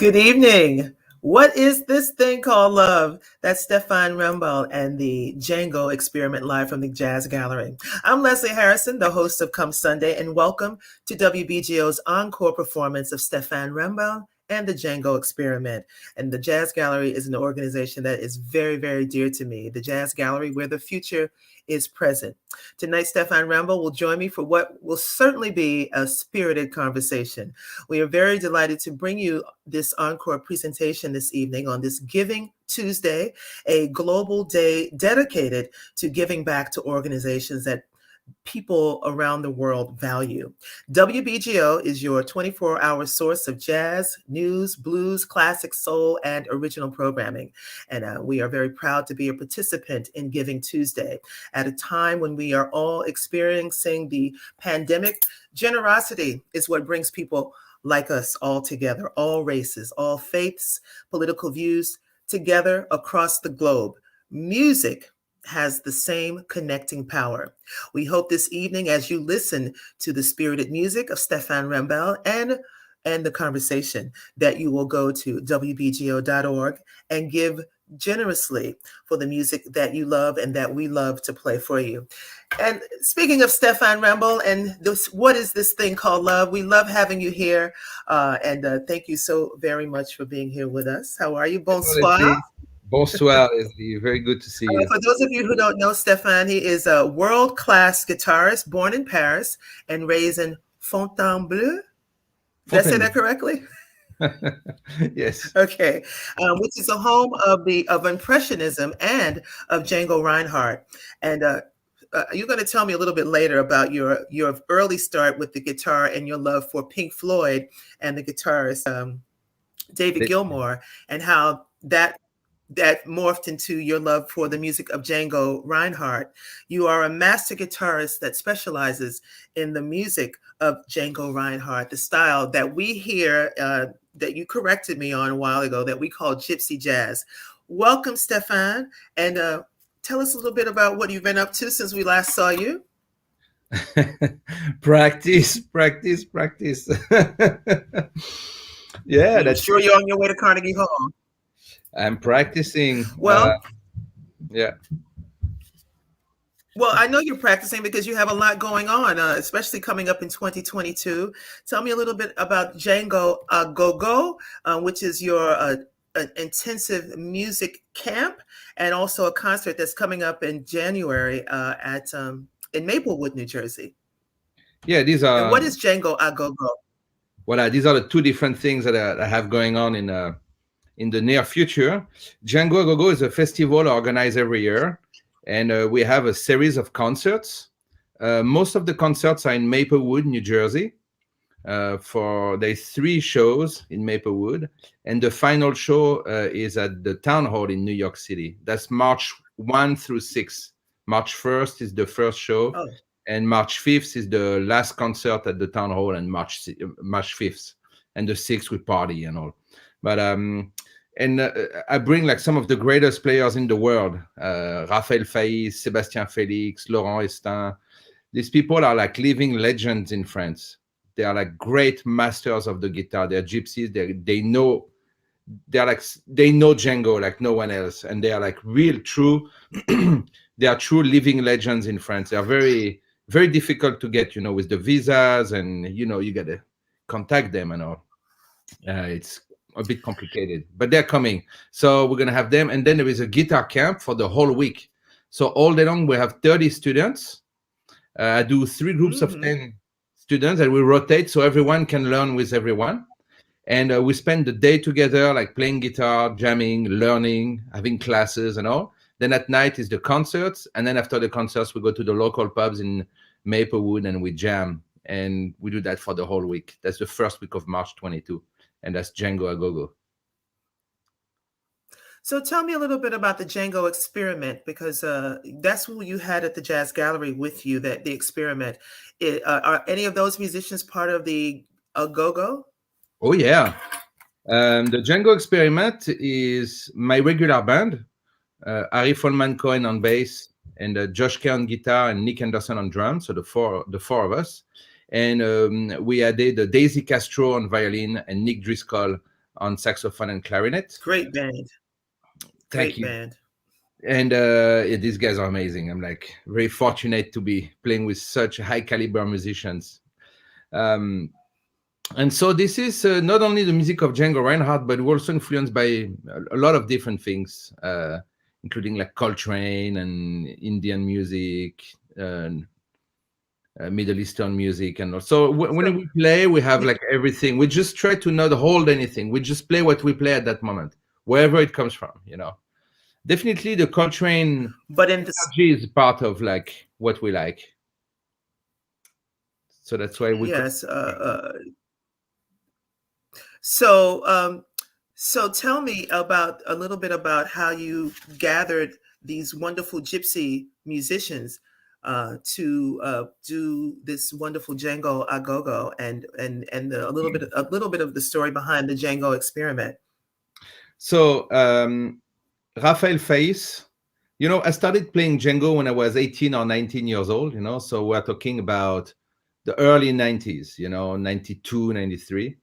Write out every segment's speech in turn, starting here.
Good evening. What is this thing called love? That's Stephane Wrembel and the Django Experiment live from the Jazz Gallery. I'm Lezlie Harrison, the host of Come Sunday, and welcome to WBGO's encore performance of Stephane Wrembel and the Django Experiment. And the Jazz Gallery is an organization that is very, very dear to me. The Jazz Gallery, where the future is present. Tonight, Stephane Wrembel will join me for what will certainly be a spirited conversation. We are very delighted to bring you this encore presentation this evening on this Giving Tuesday, a global day dedicated to giving back to organizations that people around the world value. WBGO is your 24-hour source of jazz, news, blues, classic, soul, and original programming. And we are very proud to be a participant in Giving Tuesday. At a time when we are all experiencing the pandemic, generosity is what brings people like us all together, all races, all faiths, political views together across the globe. Music has the same connecting power. We hope this evening, as you listen to the spirited music of Stephane Wrembel and the conversation, that you will go to WBGO.org and give generously for the music that you love and that we love to play for you. And speaking of Stephane Wrembel and this, what is this thing called love? We love having you here. And thank you so very much for being here with us. How are you? Bonsoir. Bonsoir, Lezlie. Very good to see you. For those of you who don't know Stephane, he is a world-class guitarist, born in Paris and raised in Fontainebleau. Did I say that correctly? Yes. Okay, which is the home of Impressionism and of Django Reinhardt. And you're going to tell me a little bit later about your early start with the guitar and your love for Pink Floyd and the guitarist David Gilmour, and how that morphed into your love for the music of Django Reinhardt. You are a master guitarist that specializes in the music of Django Reinhardt, the style that we hear, that you corrected me on a while ago, that we call gypsy jazz. Welcome, Stephane, and tell us a little bit about what you've been up to since we last saw you. Practice. Yeah, I'm sure you're on your way to Carnegie Hall. I'm practicing. Well, yeah. Well, I know you're practicing because you have a lot going on, especially coming up in 2022. Tell me a little bit about Django Go-Go, which is your an intensive music camp, and also a concert that's coming up in January in Maplewood, New Jersey. Yeah, these are. And what is Django Go-Go? Well, these are the two different things that I have going on in the near future. Django Go-Go is a festival organized every year, and we have a series of concerts. Most of the concerts are in Maplewood, New Jersey. There's 3 shows in Maplewood, and the final show is at the Town Hall in New York City. That's March 1 through 6. March 1st is the first show, and March 5th is the last concert at the Town Hall, and March 5th, and the 6th we party and all. But I bring like some of the greatest players in the world: Raphaël Faïs, Sébastien Félix, Laurent Estin. These people are like living legends in France. They are like great masters of the guitar. They're gypsies. They know Django like no one else, and they are like real true. They are true living legends in France. They are very, very difficult to get, with the visas, and you gotta contact them and all. It's a bit complicated, but they're coming. So we're gonna have them, and then there is a guitar camp for the whole week. So all day long we have 30 students. I do 3 groups of 10 students, and we rotate so everyone can learn with everyone. And we spend the day together, like playing guitar, jamming, learning, having classes and all. Then at night is the concerts, and then after the concerts we go to the local pubs in Maplewood and we jam, and we do that for the whole week. That's the first week of March 22, and that's Django Go-Go. So tell me a little bit about the Django experiment, because that's who you had at the Jazz Gallery with you, that the experiment. Are any of those musicians part of the Go-Go? Oh, yeah. The Django experiment is my regular band, Harry Folman-Cohen on bass, and Josh Kerr on guitar, and Nick Anderson on drums, so the four of us. And we added Daisy Castro on violin and Nick Driscoll on saxophone and clarinet. Great band. Thank you. Band. And these guys are amazing. I'm like very fortunate to be playing with such high caliber musicians. And so this is not only the music of Django Reinhardt, but we're also influenced by a lot of different things, including like Coltrane and Indian music, and Middle Eastern music. And also when we play, we have like everything. We just try to not hold anything. We just play what we play at that moment, wherever it comes from, Definitely the Coltrane energy is part of like what we like. So that's why we could. Yes. So, so tell me about a little bit about how you gathered these wonderful gypsy musicians to do this wonderful Django Agogo, a little bit of the story behind the Django experiment. So Raphael Faiz, I started playing Django when I was 18 or 19 years old. So we're talking about the early 90s. 92, 93.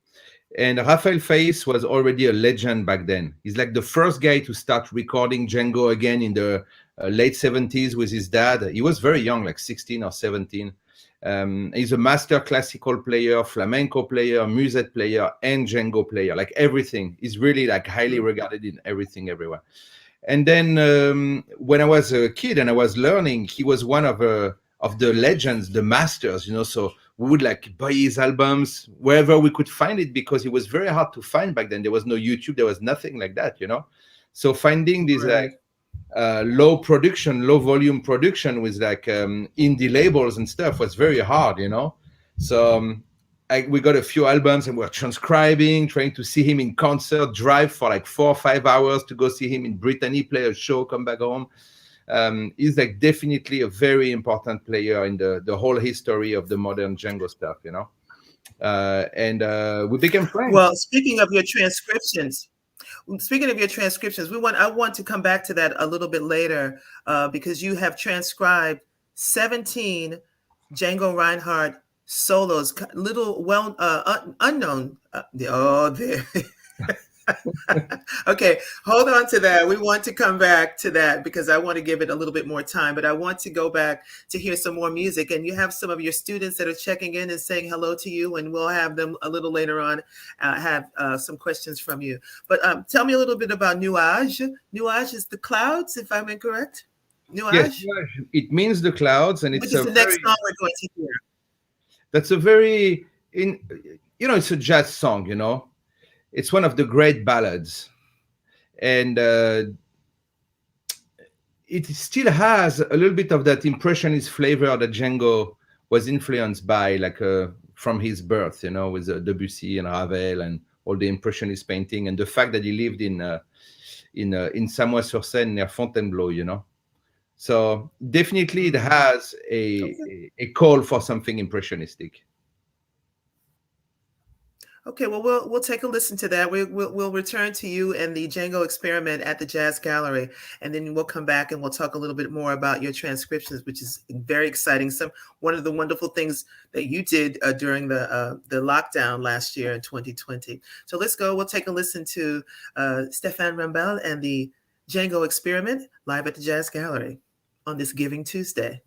And Raphael Faiz was already a legend back then. He's like the first guy to start recording Django again in the late 70s with his dad. He was very young, like 16 or 17. He's a master classical player, flamenco player, musette player, and Django player, like everything. He's really like highly regarded in everything, everywhere. And then when I was a kid and I was learning, he was one of the legends, the masters, so we would like buy his albums wherever we could find it, because it was very hard to find back then. There was no YouTube, there was nothing like that, So finding these Right. low volume production with like indie labels and stuff was very hard, So we got a few albums and we're transcribing, trying to see him in concert, drive for like 4 or 5 hours to go see him in Brittany, play a show, come back home. He's like definitely a very important player in the whole history of the modern Django stuff, and we became friends. Well, speaking of your transcriptions, I want to come back to that a little bit later because you have transcribed 17 Django Reinhardt solos, little unknown. There. Okay, hold on to that. We want to come back to that because I want to give it a little bit more time, but I want to go back to hear some more music. And you have some of your students that are checking in and saying hello to you, and we'll have them a little later on have some questions from you. But tell me a little bit about Nuage. Nuage is the clouds, if I'm incorrect. Nuage? Yes, it means the clouds, and it's the next song we're going to hear. That's a very it's a jazz song, It's one of the great ballads, and it still has a little bit of that impressionist flavor that Django was influenced by, like from his birth, with Debussy and Ravel and all the impressionist painting, and the fact that he lived in Samois-sur-Seine near Fontainebleau, So definitely it has a call for something impressionistic. Okay, well, we'll take a listen to that. We'll return to you and the Django experiment at the Jazz Gallery, and then we'll come back and we'll talk a little bit more about your transcriptions, which is very exciting. One of the wonderful things that you did during the lockdown last year in 2020. So let's go. We'll take a listen to Stephane Wrembel and the Django experiment live at the Jazz Gallery on this Giving Tuesday.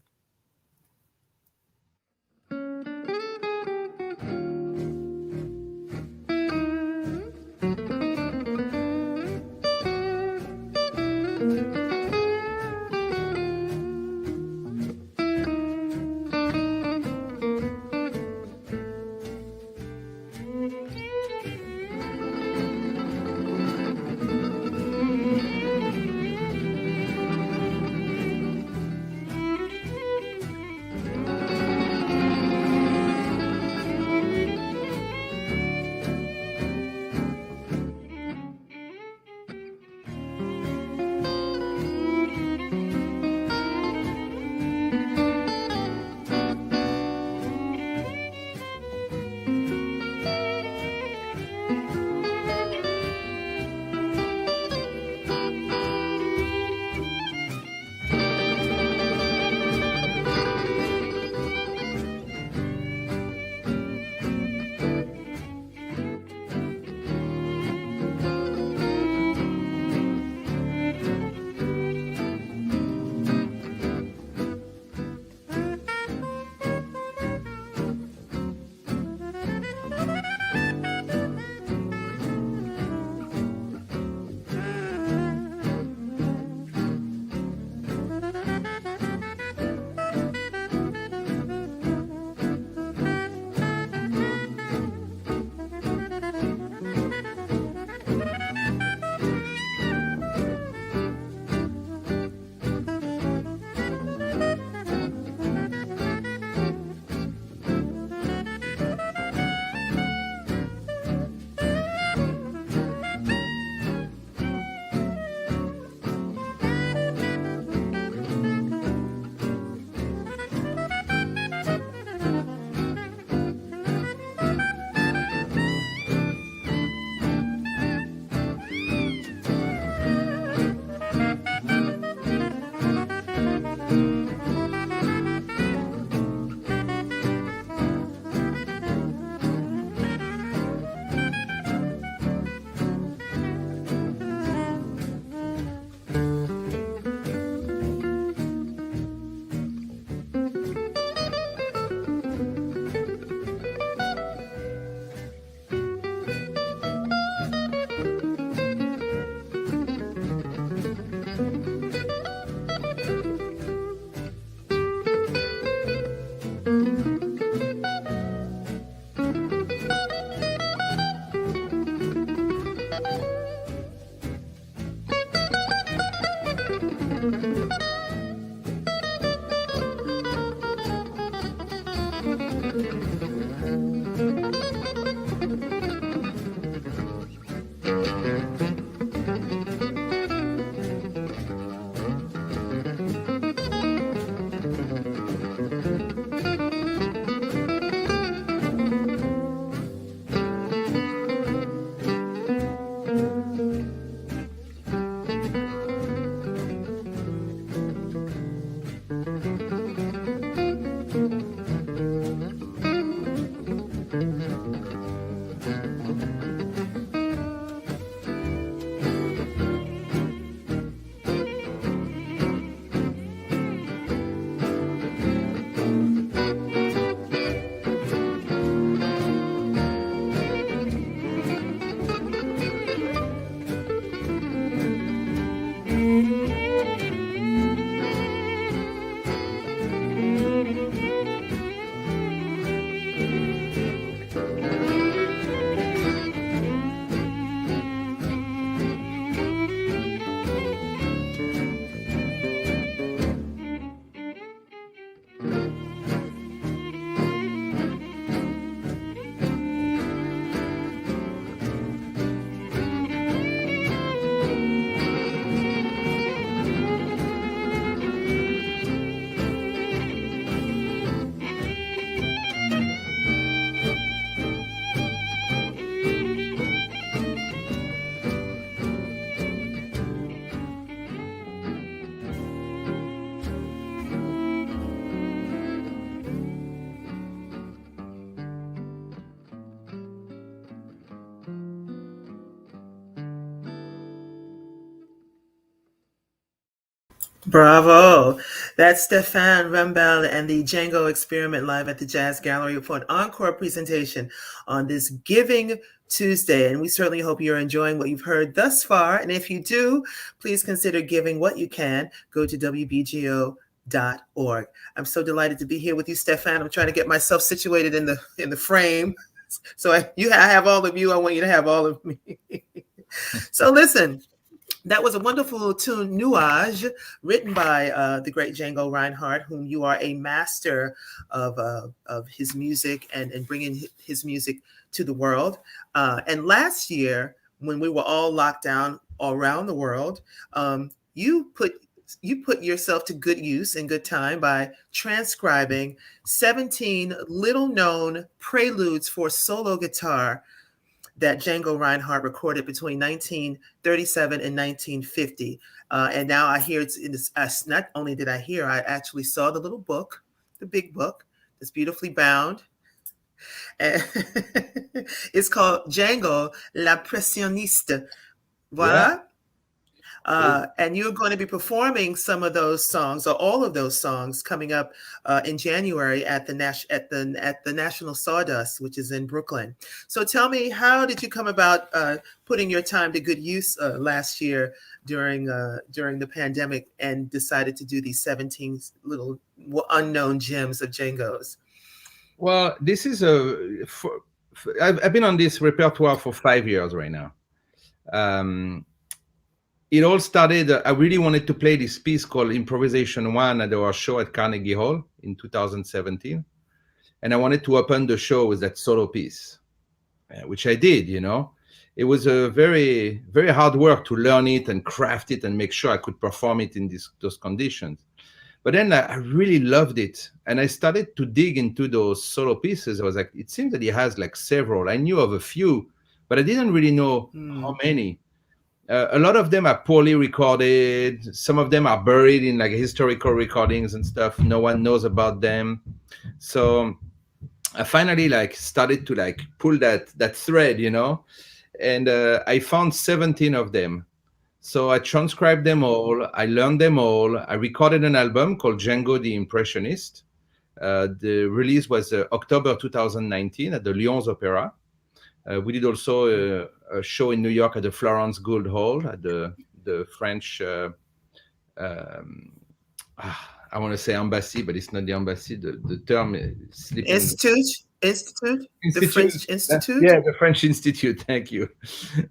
Bravo. That's Stephane Wrembel and the Django Experiment live at the Jazz Gallery for an encore presentation on this Giving Tuesday. And we certainly hope you're enjoying what you've heard thus far. And if you do, please consider giving what you can. Go to WBGO.org. I'm so delighted to be here with you, Stephane. I'm trying to get myself situated in the frame. So I have all of you. I want you to have all of me. So listen. That was a wonderful tune, Nuage, written by the great Django Reinhardt, whom you are a master of his music and bringing his music to the world. And last year, when we were all locked down all around the world, you put yourself to good use and good time by transcribing 17 little-known preludes for solo guitar that Django Reinhardt recorded between 1937 and 1950. And now I hear not only did I hear, I actually saw the little book, the big book, that's beautifully bound. And it's called Django l'Impressionniste. Voilà. Yeah. And you're going to be performing some of those songs, or all of those songs, coming up in January at the National Sawdust, which is in Brooklyn. So tell me, how did you come about putting your time to good use last year during the pandemic, and decided to do these 17 little unknown gems of Django's? Well, this is I've been on this repertoire for 5 years right now. It all started, I really wanted to play this piece called Improvisation 1 at our show at Carnegie Hall in 2017. And I wanted to open the show with that solo piece, which I did, you know. It was a very, very hard work to learn it and craft it and make sure I could perform it in those conditions. But then I really loved it. And I started to dig into those solo pieces. I was like, it seems that he has like several. I knew of a few, but I didn't really know how many. A lot of them are poorly recorded. Some of them are buried in like historical recordings and stuff. No one knows about them. So I finally like started to like pull that thread, you know, and I found 17 of them. So I transcribed them all. I learned them all. I recorded an album called Django the Impressionist. The release was October 2019 at the Lyons Opera. We did also a show in New York at the Florence Gould Hall at the French, I want to say embassy, but it's not the embassy. The term is Institute? The French Institute? Yeah, the French Institute. Thank you.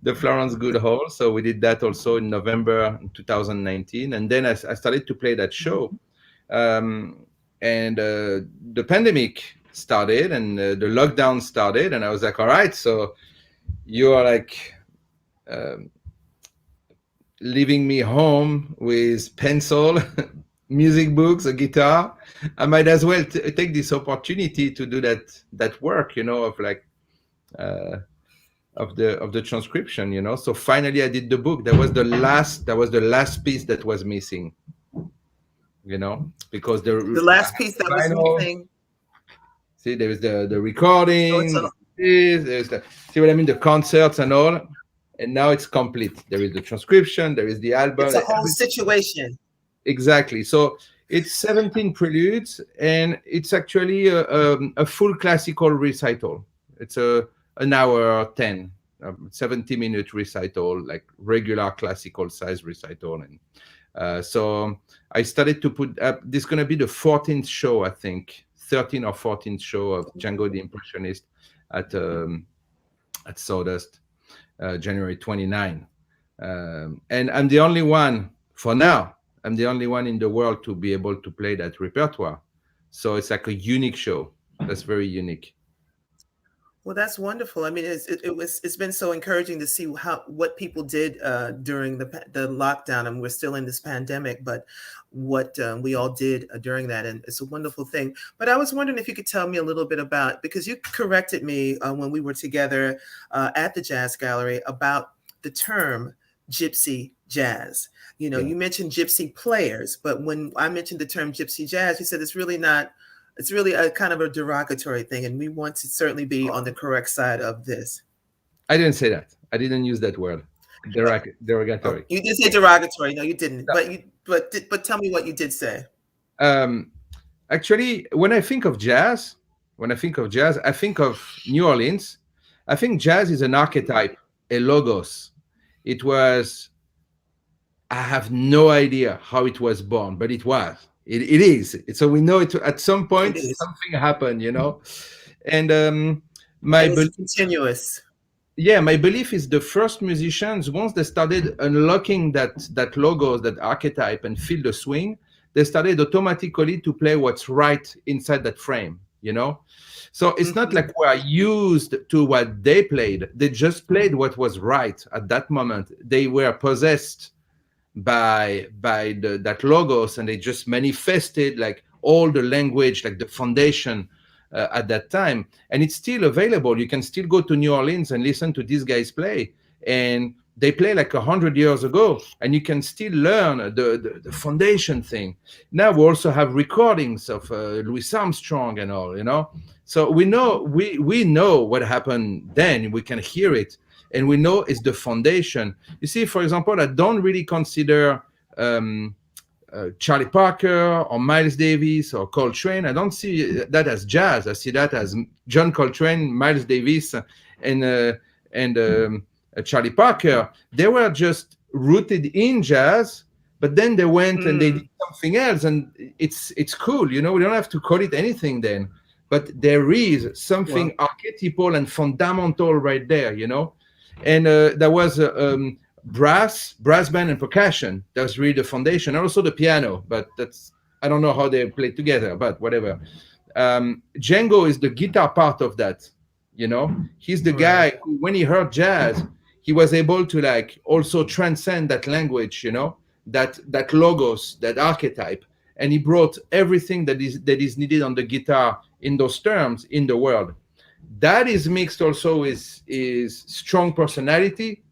The Florence Gould Hall. So we did that also in November 2019. And then I started to play that show. And the pandemic started and the lockdown started. And I was like, all right, so you are like leaving me home with pencil, music books, a guitar. I might as well take this opportunity to do that work, you know, of like of the transcription, you know. So finally I did the book. That was the last piece that was missing, you know, because the last piece that was missing. See, there was the recording, see what I mean, the concerts and all, and now it's complete. There is the transcription, there is the album. It's a whole situation. Exactly. So it's 17 preludes, and it's actually a full classical recital. It's an hour 10, 70-minute recital, like regular classical size recital. And so I started to put up, this is going to be the 14th show, I think, 13 or 14th show of Django the Impressionist at Sawdust, January 29. And I'm the only one, for now, I'm the only one in the world to be able to play that repertoire. So it's like a unique show. That's very unique. Well, that's wonderful. I mean, it's been so encouraging to see what people did during the lockdown. I mean, we're still in this pandemic, but what we all did during that, and it's a wonderful thing. But I was wondering if you could tell me a little bit about, because you corrected me when we were together at the Jazz Gallery about the term gypsy jazz. You know, You mentioned gypsy players, but when I mentioned the term gypsy jazz, you said it's really not. It's really a kind of a derogatory thing, and we want to certainly be on the correct side of this. I didn't say that. I didn't use that word. Derogatory. You did say derogatory. No, you didn't. No. but tell me what you did say. Um, Actually, when I think of jazz, I think of New Orleans. I think jazz is an archetype, a logos. It was, I have no idea how it was born, but it was. It is. So we know it at some It point is, something happened, you know. And my and it's belief, continuous. yeah, my belief is the first musicians, once they started unlocking that logos, that archetype, and feel the swing, they started automatically to play what's right inside that frame, you know. So it's not Hmm. like we're used to what they played. They just played what was right at that moment. They were possessed by that logos, and they just manifested like all the language, like the foundation at that time. And it's still available. You can still go to New Orleans and listen to these guys play, and they play like 100 years ago, and you can still learn the foundation thing. Now we also have recordings of Louis Armstrong and all, you know. So we know what happened then. We can hear it, and we know it's the foundation. You see, for example, I don't really consider um, Charlie Parker or Miles Davis or Coltrane. I don't see that as jazz. I see that as John Coltrane, Miles Davis, and Charlie Parker. They were just rooted in jazz, but then they went and they did Mm. something else, and it's cool. You know, we don't have to call it anything then. But there is Well, something archetypal and fundamental right there, you know. And there was brass band and percussion. That's really the foundation, and also the piano. But that's, I don't know how they play together, but whatever. Django is the guitar part of that. You know, he's the right. guy who, when he heard jazz, he was able to like also transcend that language. You know, that logos, that archetype, and he brought everything that is needed on the guitar in those terms in the world. That is mixed also with his strong personality,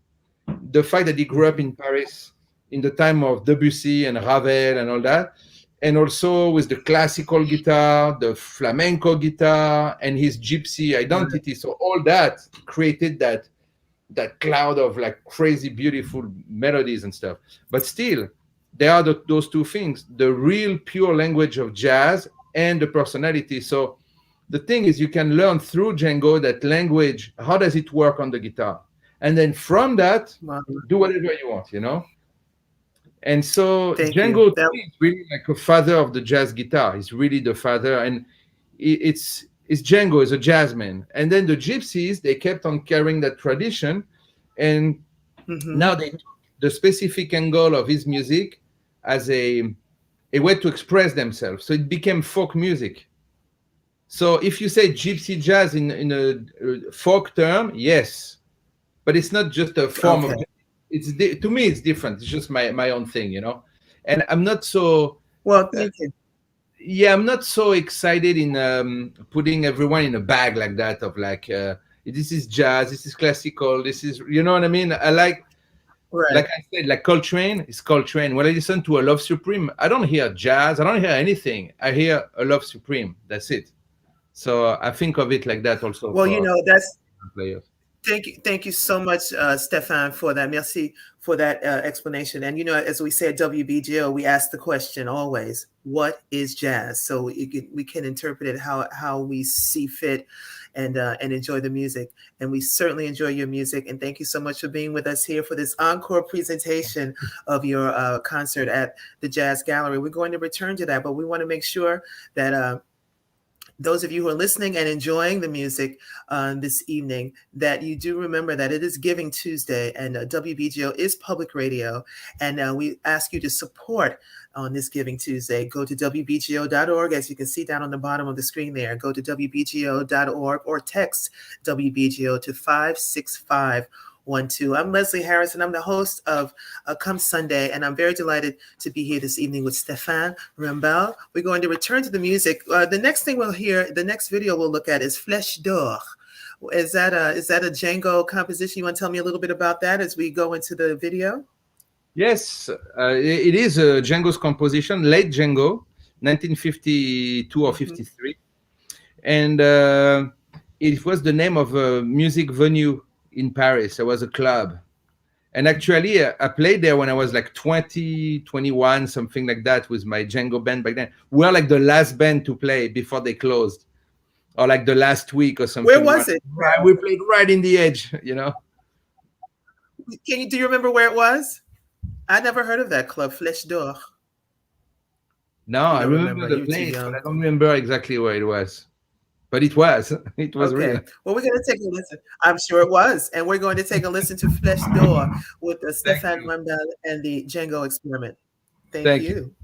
the fact that he grew up Hmm. in Paris in the time of Debussy and Ravel and all that, and also with the classical guitar, the flamenco guitar, and his gypsy Right. identity. So all that created that cloud of like crazy beautiful melodies and stuff. But still, there are those two things: the real pure language of jazz and the personality. So the thing is, you can learn through Django that language. How does it work on the guitar? And then from that, Wow. do whatever you want, you know. And so Thank you. Django to That me is really like a father of the jazz guitar. He's really the father, and it's Django is a jazzman. And then the Gypsies, they kept on carrying that tradition, and hmm now they took the specific angle of his music as a way to express themselves. So it became folk music. So if you say gypsy jazz in a folk term, yes, but it's not just a form of. Okay. To me, it's different. It's just my own thing, you know. And I'm not so. Well, Uh, thank you. yeah, I'm not so excited in putting everyone in a bag like that of like this is jazz, this is classical, this is, you know what I mean. I like Right. I said, like Coltrane is Coltrane. When I listen to a Love Supreme, I don't hear jazz, I don't hear anything. I hear a Love Supreme. That's it. So I think of it like that also Well, for that's players. thank you so much, Stefan, for that. Merci for that explanation. And as we say at WBGO, we ask the question always: what is jazz? So we can interpret it how we see fit, and enjoy the music. And we certainly enjoy your music. And thank you so much for being with us here for this encore presentation of your concert at the Jazz Gallery. We're going to return to that, but we want to make sure that. Those of you who are listening and enjoying the music this evening, that you do remember that it is Giving Tuesday, and WBGO is public radio. And we ask you to support on this Giving Tuesday. Go to WBGO.org, as you can see down on the bottom of the screen there. Go to WBGO.org or text WBGO to 56512. I'm Lezlie Harrison. I'm the host of Come Sunday, and I'm very delighted to be here this evening with Stephane Wrembel. We're going to return to the music. The next thing we'll hear, the next video we'll look at is Flèche d'Or. Is that a Django composition? You want to tell me a little bit about that as we go into the video? Yes, it is Django's composition, late Django, 1952 or Mhm. 53. And it was the name of a music venue in Paris. There was a club. And actually, I played there when I was like 20, 21, something like that, with my Django band back then. We were like the last band to play before they closed, or like the last week or something. Where was it? Right, we played right in the edge, you know. Do you remember where it was? I never heard of that club, Flèche d'Or. No, I remember the place, but I don't remember exactly where it was. But it was okay. real. Well, we're going to take a listen. I'm sure it was. And we're going to take a listen to Flèche d'Or with the Stephane Wrembel and the Django Experiment. Thank you.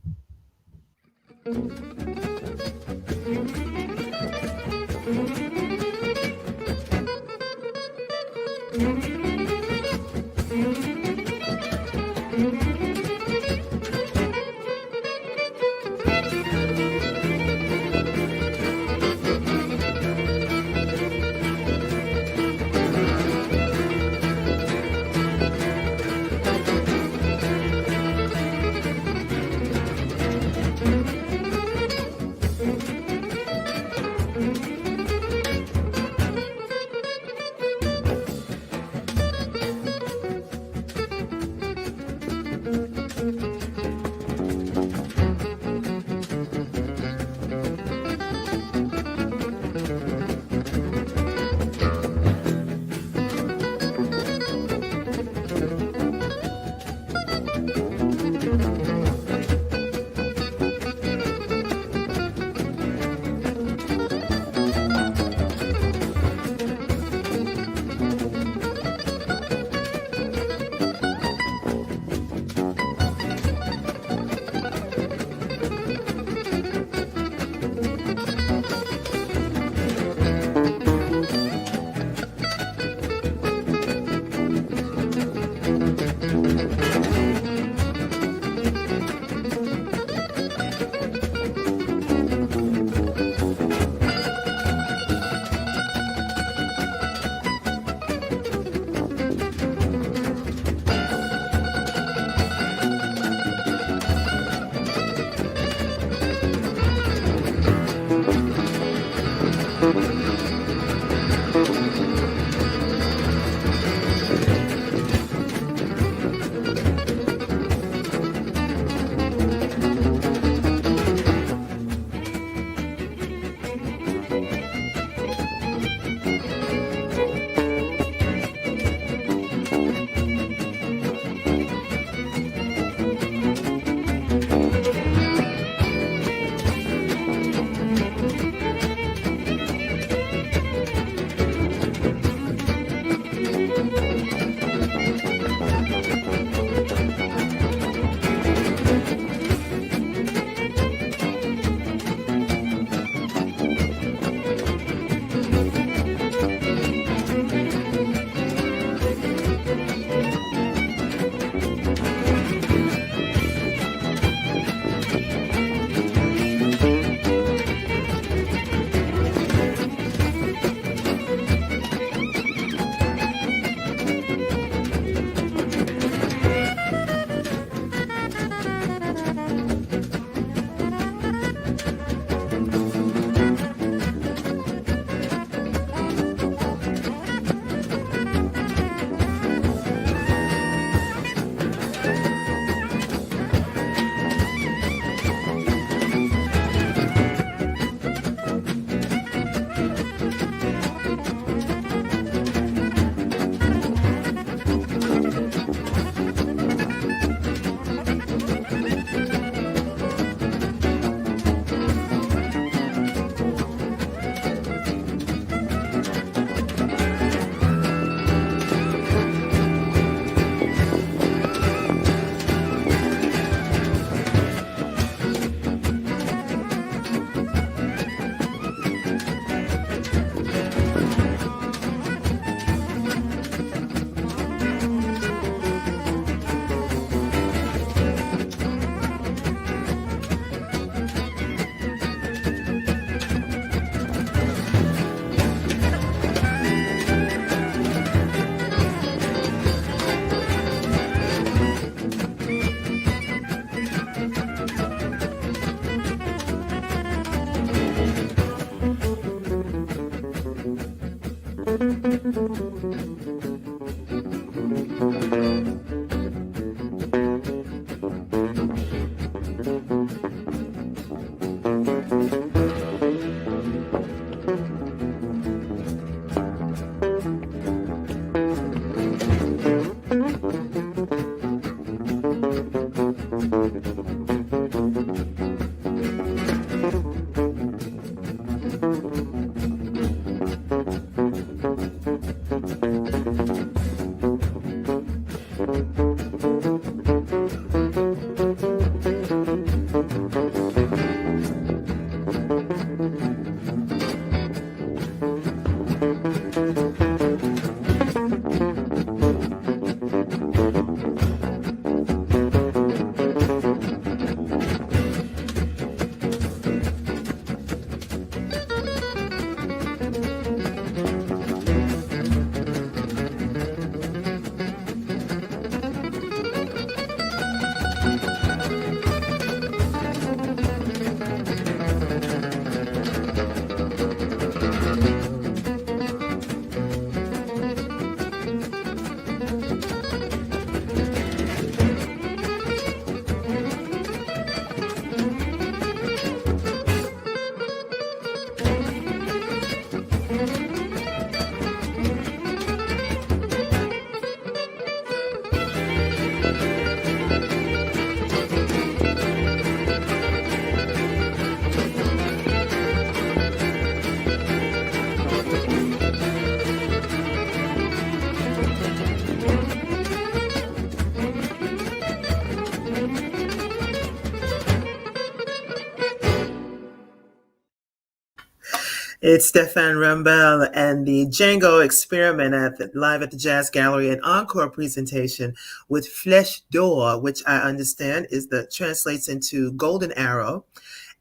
It's Stephane Wrembel and the Django Experiment live at the Jazz Gallery, an encore presentation with Flèche d'Or, which I understand translates into Golden Arrow.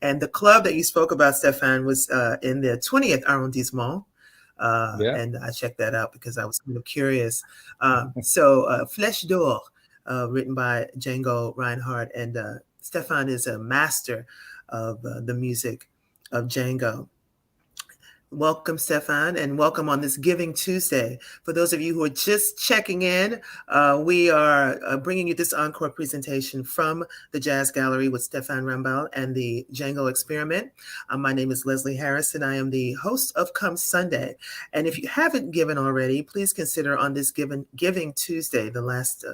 And the club that you spoke about, Stephane, was in the 20th arrondissement. Yeah. And I checked that out because I was kind of curious. So Flèche d'Or, written by Django Reinhardt. And Stephane is a master of the music of Django. Welcome, Stephane, and welcome on this Giving Tuesday. For those of you who are just checking in, we are bringing you this encore presentation from the Jazz Gallery with Stephane Wrembel and the Django Experiment. My name is Lezlie Harrison. I am the host of Come Sunday. And if you haven't given already, please consider on this Giving Tuesday, the last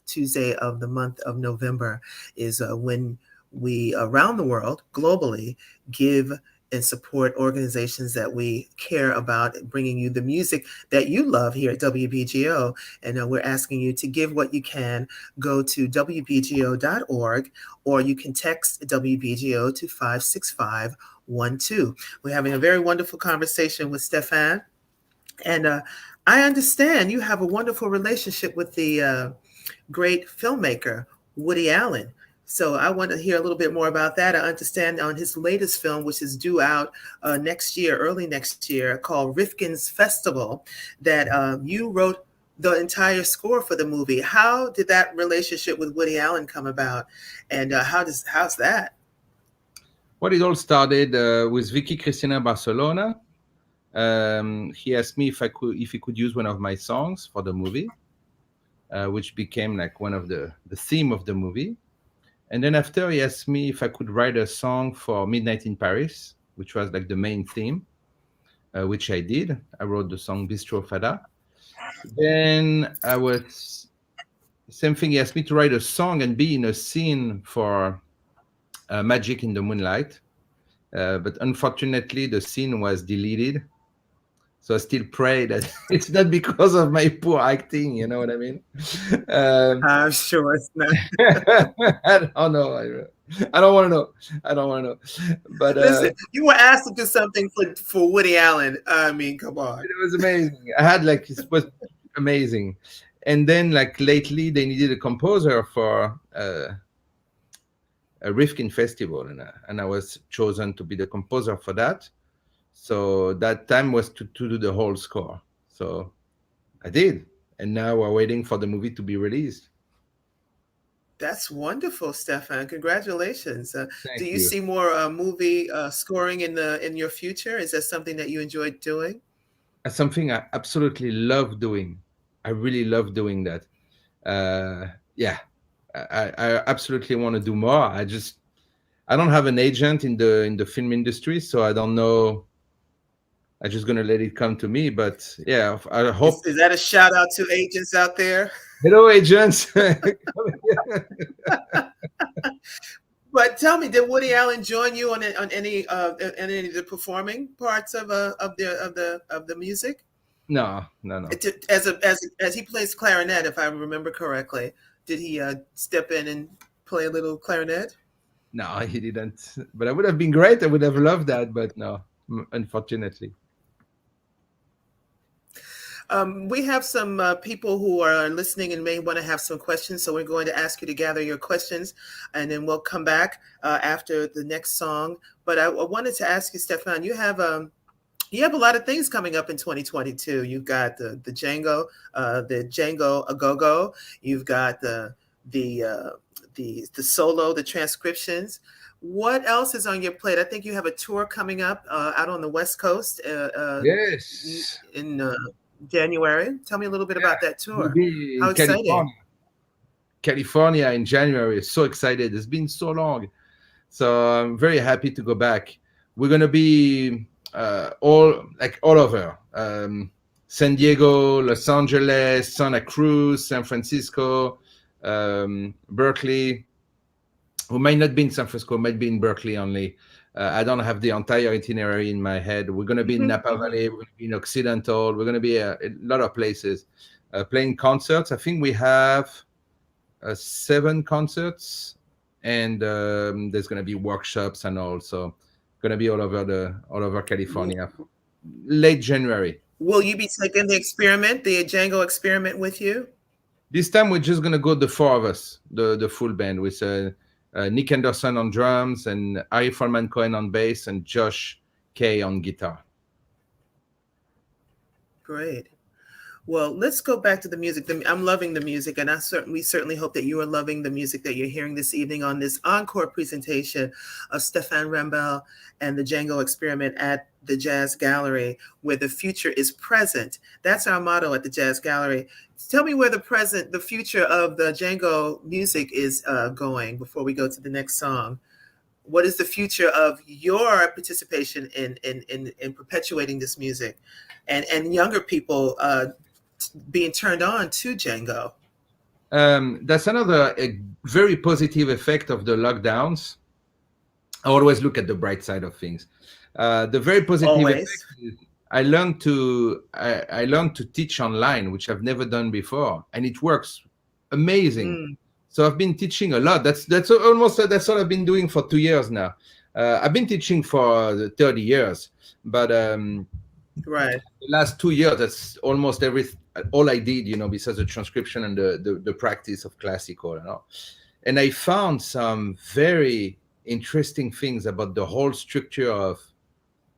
Tuesday of the month of November, is when we, around the world, globally, give and support organizations that we care about, bringing you the music that you love here at WBGO. And we're asking you to give what you can. Go to WBGO.org, or you can text WBGO to 56512. We're having a very wonderful conversation with Stephane. And I understand you have a wonderful relationship with the great filmmaker, Woody Allen. So I want to hear a little bit more about that. I understand on his latest film, which is due out next year, early next year, called Rifkin's Festival, that you wrote the entire score for the movie. How did that relationship with Woody Allen come about? And how's that? Well, it all started with Vicky Cristina Barcelona. He asked me if he could use one of my songs for the movie, which became like one of the theme of the movie. And then after, he asked me if I could write a song for Midnight in Paris, which was like the main theme, which I did. I wrote the song Bistro Fada. Then same thing, he asked me to write a song and be in a scene for Magic in the Moonlight. But unfortunately, the scene was deleted. So I still pray that it's not because of my poor acting, you know what I mean? I'm sure it's not. I don't know. I don't want to know. I don't want to know. But Listen, you were asked to do something for Woody Allen. I mean, come on. It was amazing. It was amazing. And then like lately, they needed a composer for a Rifkin festival, and I was chosen to be the composer for that. So that time was to do the whole score. So I did. And now we're waiting for the movie to be released. That's wonderful, Stephane. Congratulations. Do you you. see more movie scoring in your future? Is that something that you enjoy doing? That's something I absolutely love doing. I really love doing that. Yeah, I absolutely want to do more. I don't have an agent in the film industry, so I don't know. I'm just gonna let it come to me. But yeah, I hope. Is that a shout out to agents out there? Hello, agents. But tell me, did Woody Allen join you on any of the performing parts of the music? No. As he plays clarinet, if I remember correctly, did he step in and play a little clarinet? No, he didn't. But I would have been great. I would have loved that, but no, unfortunately. We have some people who are listening and may want to have some questions, so we're going to ask you to gather your questions, and then we'll come back after the next song. But I wanted to ask you, Stephane, you have a lot of things coming up in 2022. You've got the Django a Go-Go. You've got the solo, the transcriptions. What else is on your plate? I think you have a tour coming up out on the West Coast. Yes. In January. Tell me a little bit about that tour. How exciting! California in January. So excited. It's been so long. So I'm very happy to go back. We're gonna be all over. San Diego, Los Angeles, Santa Cruz, San Francisco, Berkeley. We might not be in San Francisco, might be in Berkeley only. I don't have the entire itinerary in my head. We're going to be in Napa Valley. We're going to be in Occidental. We're going to be a lot of places playing concerts. I think we have 7 concerts, and there's going to be workshops and all. So going to be all over California. late January. Will you be taking the Django experiment with you? This time we're just gonna go the four of us, the full band with Nick Anderson on drums and Ari Folman Cohen on bass and Josh Kay on guitar. Great. Well, let's go back to the music. I'm loving the music, and we certainly hope that you are loving the music that you're hearing this evening on this encore presentation of Stephane Wrembel and the Django Experiment at the Jazz Gallery, where the future is present. That's our motto at the Jazz Gallery. Tell me where the future of the Django music is going before we go to the next song. What is the future of your participation in perpetuating this music, and younger people being turned on to Django? That's another very positive effect of the lockdowns. I always look at the bright side of things. The very positive effect is I learned to teach online, which I've never done before, and it works amazing. So I've been teaching a lot. That's what I've been doing for 2 years now. I've been teaching for 30 years, but right, the last 2 years, that's almost all I did, besides the transcription and the practice of classical, And I found some very interesting things about the whole structure of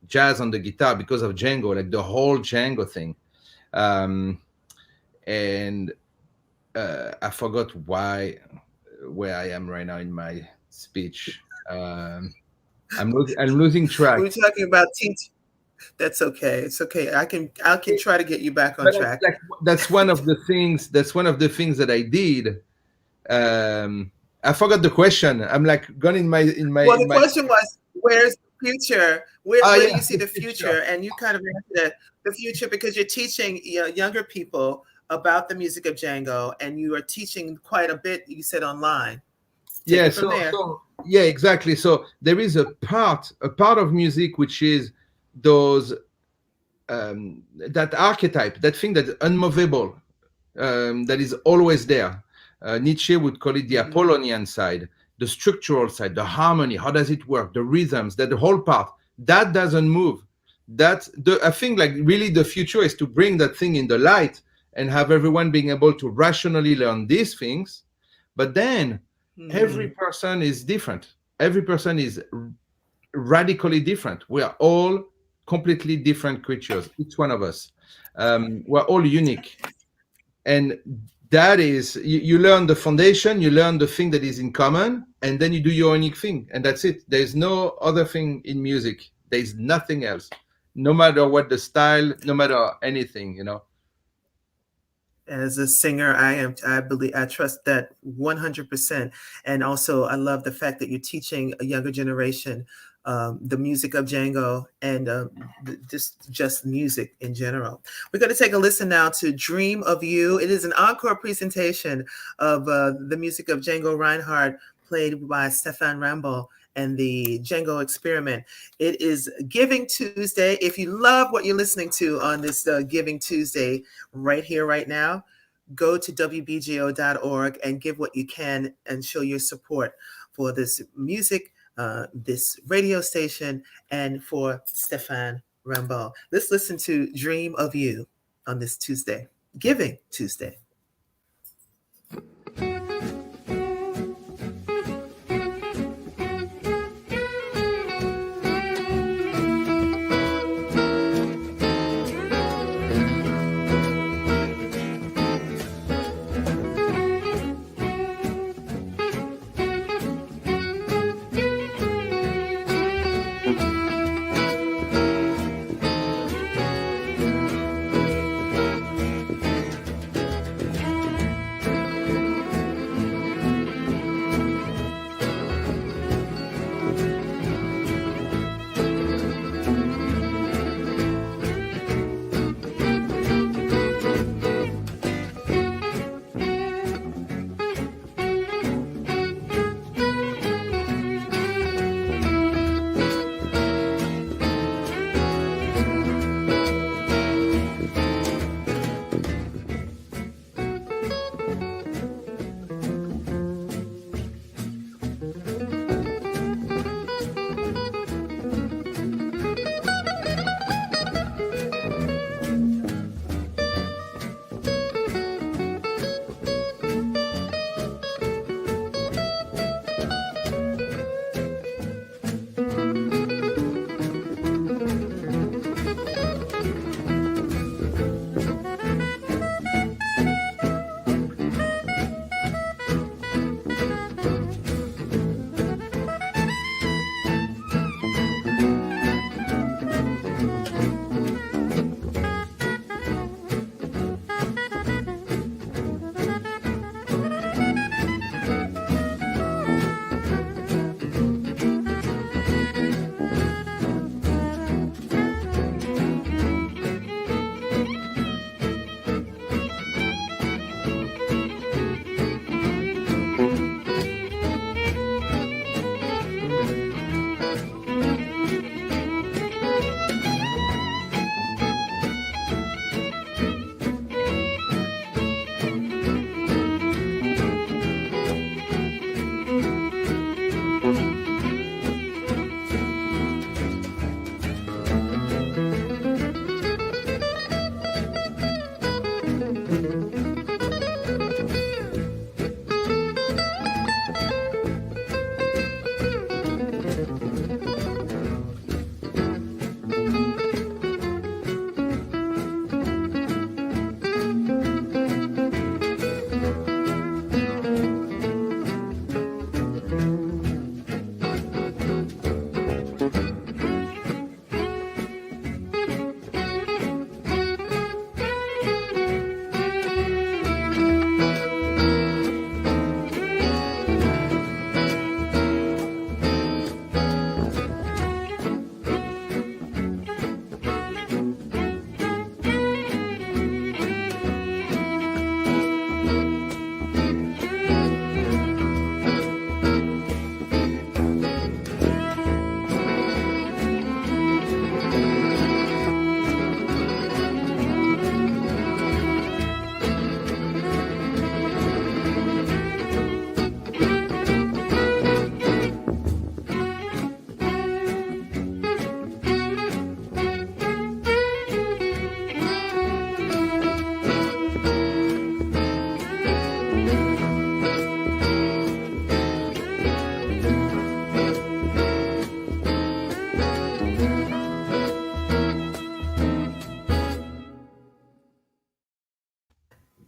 jazz on the guitar because of Django, like the whole Django thing. And I forgot where I am right now in my speech. I'm losing track. We're talking about teaching. That's okay. It's okay. I can try to get you back on track. That's one of the things. That's one of the things that I did. I forgot the question. I'm like gone in my. Well, the question was, where's the future? Where do you see the future? And you kind of answered the future because you're teaching younger people about the music of Django, and you are teaching quite a bit. You said online. Yeah. Yeah, exactly. So there is a part of music which is those that archetype, that thing that's unmovable, that is always there. Nietzsche would call it the Apollonian side, the structural side, the harmony. How does it work? The rhythms, that the whole part that doesn't move. I think like really the future is to bring that thing in the light and have everyone being able to rationally learn these things. But then every person is different. Every person is radically different. We are all completely different creatures, each one of us. We're all unique. And that is, you learn the foundation, you learn the thing that is in common, and then you do your unique thing. And that's it. There's no other thing in music. There's nothing else. No matter what the style, no matter anything, As a singer, I trust that 100%. And also, I love the fact that you're teaching a younger generation the music of Django and just music in general. We're going to take a listen now to Dream of You. It is an encore presentation of the music of Django Reinhardt, played by Stephane Wrembel and the Django Experiment. It is Giving Tuesday. If you love what you're listening to on this Giving Tuesday right here, right now, go to WBGO.org and give what you can and show your support for this music, this radio station, and for Stephane Wrembel. Let's listen to Dream of You on this Tuesday, Giving Tuesday.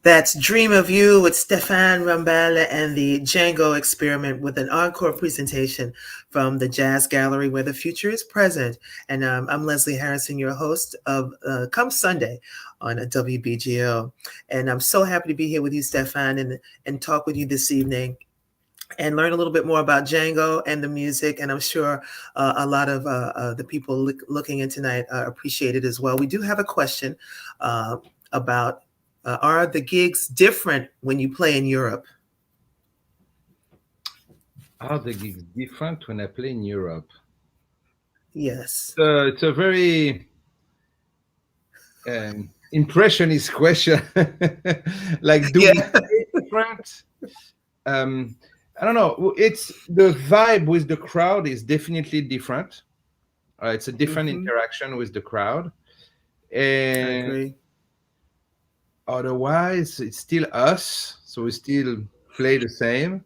That's Dream of You with Stephane Wrembel and the Django Experiment with an encore presentation from the Jazz Gallery where the future is present. And I'm Lezlie Harrison, your host of Come Sunday on WBGO. And I'm so happy to be here with you, Stephane, and talk with you this evening and learn a little bit more about Django and the music. And I'm sure a lot of the people looking in tonight appreciate it as well. We do have a question about are the gigs different when you play in Europe? Are the gigs different when I play in Europe? Yes. It's a very impressionist question. Like, do we play different? I don't know. It's the vibe with the crowd is definitely different. It's a different interaction with the crowd, and I agree. Otherwise, it's still us, so we still play the same,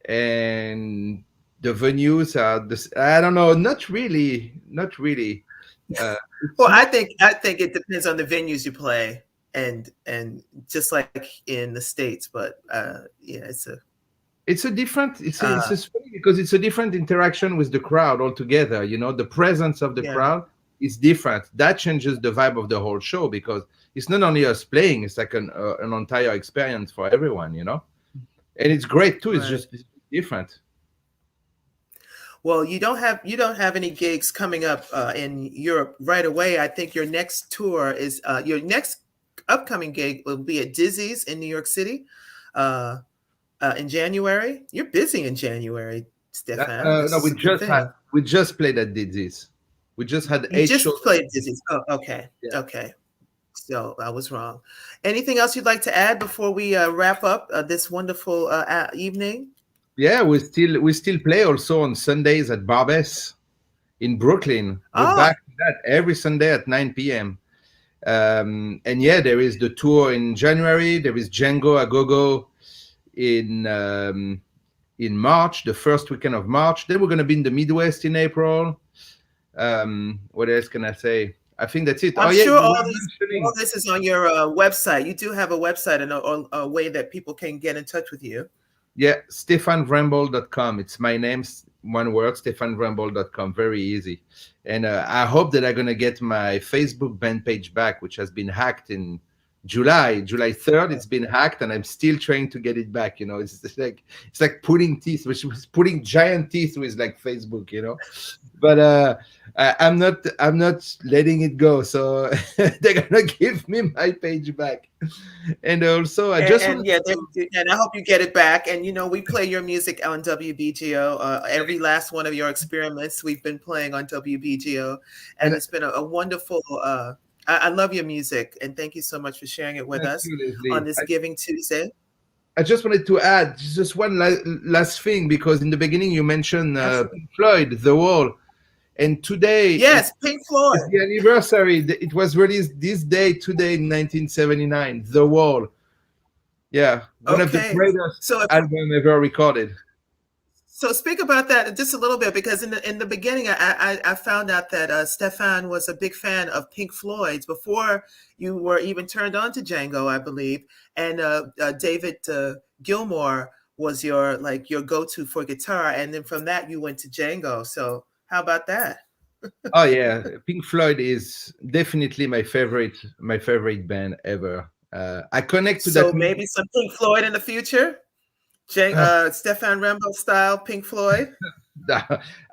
and the venues are this. I don't know. Not really. Not really. Well, I think it depends on the venues you play, and just like in the States, but yeah, it's a different. It's funny because it's a different interaction with the crowd altogether. You know, the presence of the crowd is different. That changes the vibe of the whole show because it's not only us playing; it's like an entire experience for everyone. You know, and it's great too. It's just different. Well, you don't have any gigs coming up in Europe right away. I think your next tour is your next upcoming gig will be at Dizzy's in New York City in January. You're busy in January, Stephane. No, we just played at Dizzy's. We just had you 8 just shows. Played Dizzy's. Oh, okay, okay. So I was wrong. Anything else you'd like to add before we wrap up this wonderful evening? Yeah, we still play also on Sundays at Barbès in Brooklyn. We're back to that every Sunday at 9 p.m. And yeah, there is the tour in January. There is Django a Go-Go in March, the first weekend of March. Then we're going to be in the Midwest in April. What else can I say? I think that's it. I'm sure all this is on your website. You do have a website and a way that people can get in touch with you. Yeah, StéphaneWrembel.com. It's my name, one word, StéphaneWrembel.com. Very easy. And I hope that I'm going to get my Facebook band page back, which has been hacked in July 3rd. It's been hacked, and I'm still trying to get it back. You know, it's like pulling teeth, which was pulling giant teeth with like Facebook. You know, but I'm not letting it go. So they're gonna give me my page back. And also, I hope you get it back. And you know, we play your music on WBGO. Every last one of your experiments we've been playing on WBGO, and it's been a wonderful. I love your music, and thank you so much for sharing it with us on this Giving Tuesday. I just wanted to add just one last thing, because in the beginning you mentioned Pink Floyd, The Wall, and today Pink Floyd is the anniversary. It was released this day today in 1979. The Wall, one of the greatest album ever recorded. So speak about that just a little bit, because in the beginning, I found out that Stephane was a big fan of Pink Floyd's before you were even turned on to Django, I believe. And David Gilmour was your go-to for guitar, and then from that you went to Django. So how about that? Oh yeah, Pink Floyd is definitely my favorite band ever. I connect to that. So maybe some Pink Floyd in the future. Stephane Wrembel style Pink Floyd.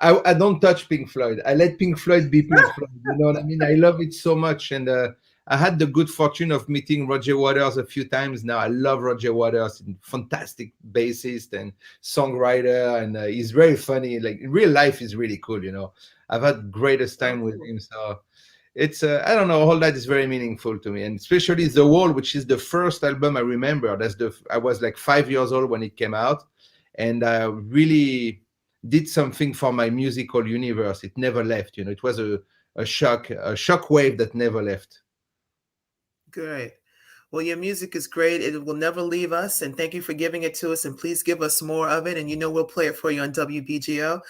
I don't touch Pink Floyd. I let Pink Floyd be Pink Floyd. You know what I mean? I love it so much, and I had the good fortune of meeting Roger Waters a few times now. I love Roger Waters, fantastic bassist and songwriter, and he's very funny. Like in real life, he's really cool. You know, I've had greatest time with him. So it's I don't know, all that is very meaningful to me, and especially The Wall, which is the first album I remember. I was like 5 years old when it came out, and I really did something for my musical universe. It never left. You know, it was a shock wave that never left. Great. Well, your music is great. It will never leave us. And thank you for giving it to us. And please give us more of it. And we'll play it for you on WBGO.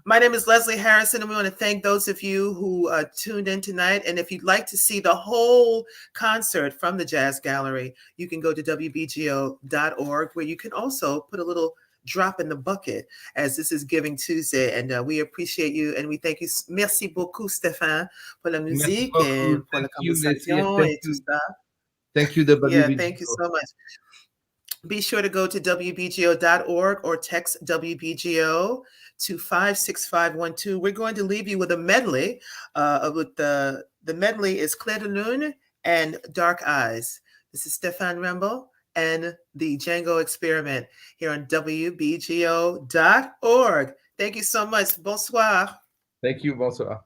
My name is Lezlie Harrison, and we want to thank those of you who tuned in tonight. And if you'd like to see the whole concert from the Jazz Gallery, you can go to WBGO.org, where you can also put a little drop in the bucket, as this is Giving Tuesday. And we appreciate you and we thank you. Merci beaucoup, Stéphane, pour la Merci musique et beaucoup. pour la Thank you, Leslie, and conversation et tout ça. thank you, the Yeah, thank you WBGO. so much. Be sure to go to WBGO.org or text WBGO to 56512. We're going to leave you with a medley. With the medley is Clair de Lune and Dark Eyes. This is Stephane Wrembel and the Django Experiment here on WBGO.org. Thank you so much. Bonsoir. Thank you. Bonsoir.